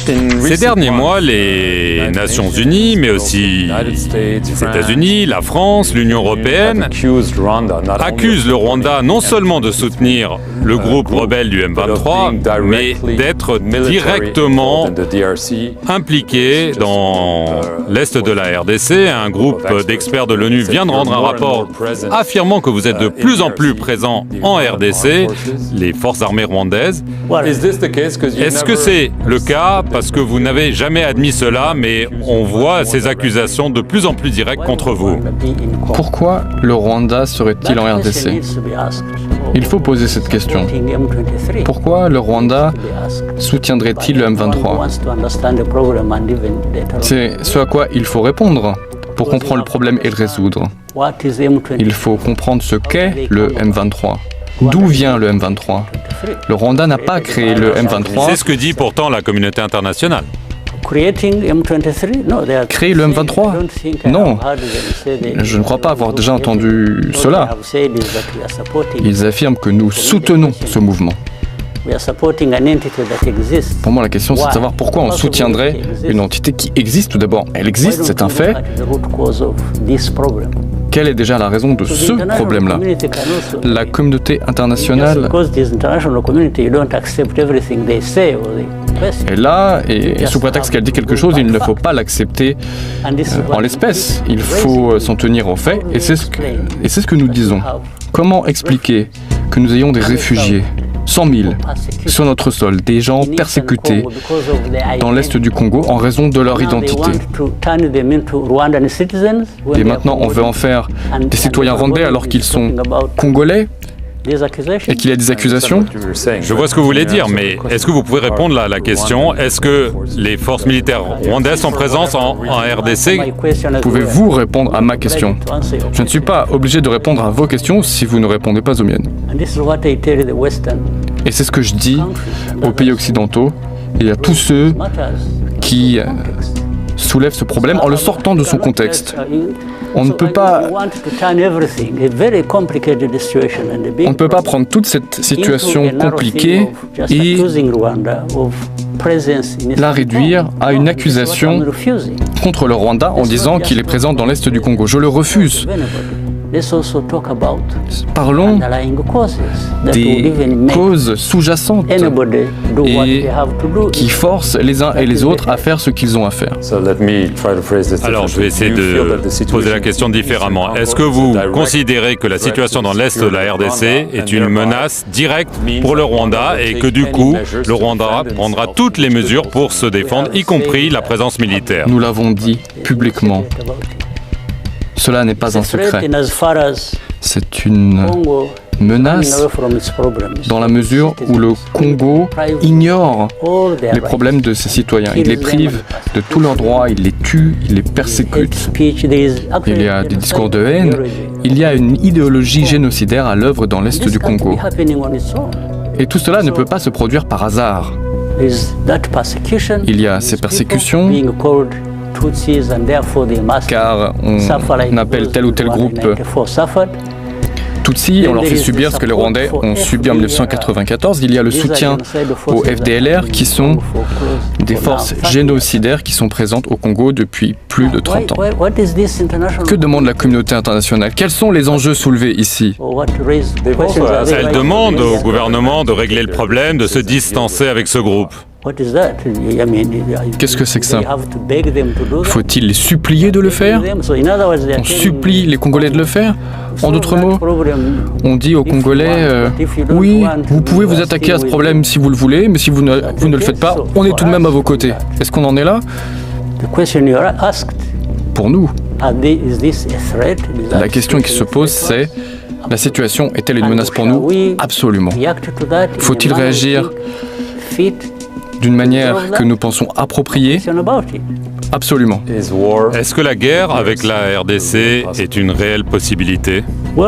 Ces derniers mois, les Nations Unies, mais aussi les États-Unis, la France, l'Union européenne, accusent le Rwanda non seulement de soutenir le groupe rebelle du M23, mais d'être directement impliqué dans l'est de la RDC. Un groupe d'experts de l'ONU vient de rendre un rapport affirmant que vous êtes de plus en plus présent en RDC, les forces armées rwandaises. Est-ce que c'est le cas parce que vous n'avez jamais admis cela, mais on voit ces accusations de plus en plus directes contre vous? Pourquoi le Rwanda serait-il en RDC? Il faut poser cette question. Pourquoi le Rwanda soutiendrait-il le M23? C'est ce à quoi il faut répondre pour comprendre le problème et le résoudre. Il faut comprendre ce qu'est le M23. D'où vient le M23? Le Rwanda n'a pas créé le M23. C'est ce que dit pourtant la communauté internationale. Créer le M23? Non, je ne crois pas avoir déjà entendu cela. Ils affirment que nous soutenons ce mouvement. Pour moi, la question, c'est de savoir pourquoi on soutiendrait une entité qui existe tout d'abord. Elle existe, c'est un fait. Quelle est déjà la raison de ce problème-là? La communauté internationale est là, et sous prétexte qu'elle dit quelque chose, il ne faut pas l'accepter en l'espèce. Il faut s'en tenir aux faits, et c'est ce que nous disons. Comment expliquer que nous ayons des réfugiés, 100 000, sur notre sol, des gens persécutés dans l'est du Congo en raison de leur identité? Et maintenant, on veut en faire des citoyens rwandais alors qu'ils sont congolais et qu'il y a des accusations? Je vois ce que vous voulez dire, mais est-ce que vous pouvez répondre à la question? Est-ce que les forces militaires rwandaises sont présentes en RDC? Pouvez-vous répondre à ma question? Je ne suis pas obligé de répondre à vos questions si vous ne répondez pas aux miennes. Et c'est ce que je dis aux pays occidentaux et à tous ceux qui soulèvent ce problème en le sortant de son contexte. On ne peut pas prendre toute cette situation compliquée et la réduire à une accusation contre le Rwanda en disant qu'il est présent dans l'est du Congo. Je le refuse. Parlons des causes sous-jacentes et qui forcent les uns et les autres à faire ce qu'ils ont à faire. Alors, je vais essayer de poser la question différemment. Est-ce que vous considérez que la situation dans l'est de la RDC est une menace directe pour le Rwanda et que du coup, le Rwanda prendra toutes les mesures pour se défendre, y compris la présence militaire? Nous l'avons dit publiquement. Cela n'est pas un secret. C'est une menace dans la mesure où le Congo ignore les problèmes de ses citoyens. Il les prive de tous leurs droits, il les tue, il les persécute. Il y a des discours de haine, il y a une idéologie génocidaire à l'œuvre dans l'est du Congo. Et tout cela ne peut pas se produire par hasard. Il y a ces persécutions, car on appelle tel ou tel groupe Tutsis, on leur fait subir ce que les Rwandais ont subi en 1994. Il y a le soutien aux FDLR, qui sont des forces génocidaires qui sont présentes au Congo depuis plus de 30 ans. Que demande la communauté internationale? Quels sont les enjeux soulevés ici? Elle demande au gouvernement de régler le problème, de se distancer avec ce groupe. Qu'est-ce que c'est que ça? Faut-il les supplier de le faire? On supplie les Congolais de le faire? En d'autres mots, on dit aux Congolais oui, vous pouvez vous attaquer à ce problème si vous le voulez, mais si vous ne le faites pas, on est tout de même à vos côtés. Est-ce qu'on en est là? Pour nous, la question qui se pose, c'est: la situation est-elle une menace pour nous? Absolument. Faut-il réagir d'une manière que nous pensons appropriée? Absolument. Est-ce que la guerre avec la RDC est une réelle possibilité? Vous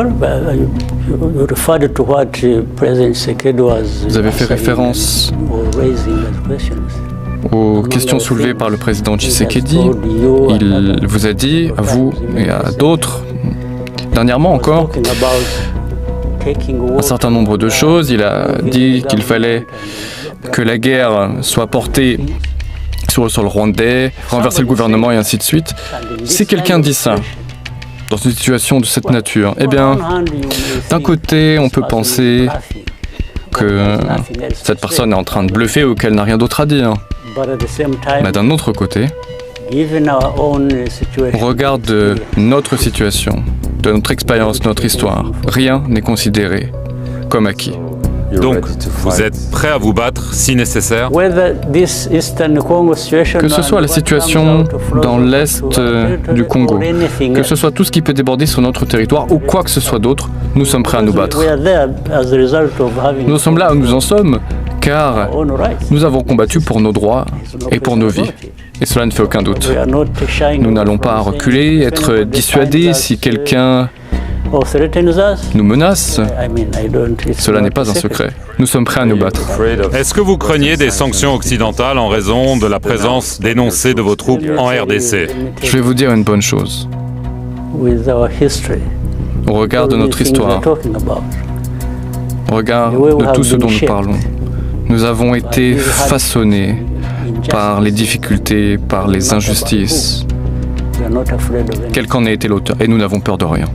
avez fait référence aux questions soulevées par le président Tshisekedi. Il vous a dit, à vous et à d'autres, dernièrement encore, un certain nombre de choses. Il a dit qu'il fallait que la guerre soit portée sur le sol rwandais, renverser le gouvernement et ainsi de suite. Si quelqu'un dit ça, dans une situation de cette nature, eh bien, d'un côté, on peut penser que cette personne est en train de bluffer ou qu'elle n'a rien d'autre à dire. Mais d'un autre côté, on regarde notre situation, de notre expérience, notre histoire. Rien n'est considéré comme acquis. Donc, vous êtes prêt à vous battre si nécessaire? Que ce soit la situation dans l'est du Congo, que ce soit tout ce qui peut déborder sur notre territoire ou quoi que ce soit d'autre, nous sommes prêts à nous battre. Nous sommes là où nous en sommes car nous avons combattu pour nos droits et pour nos vies. Et cela ne fait aucun doute. Nous n'allons pas reculer, être dissuadés si quelqu'un nous menace. Cela n'est pas un secret. Nous sommes prêts à nous battre. Est-ce que vous craignez des sanctions occidentales en raison de la présence dénoncée de vos troupes en RDC? Je vais vous dire une bonne chose. Au regard de notre histoire, au regard de tout ce dont nous parlons, nous avons été façonnés par les difficultés, par les injustices, quel qu'en ait été l'auteur, et nous n'avons peur de rien.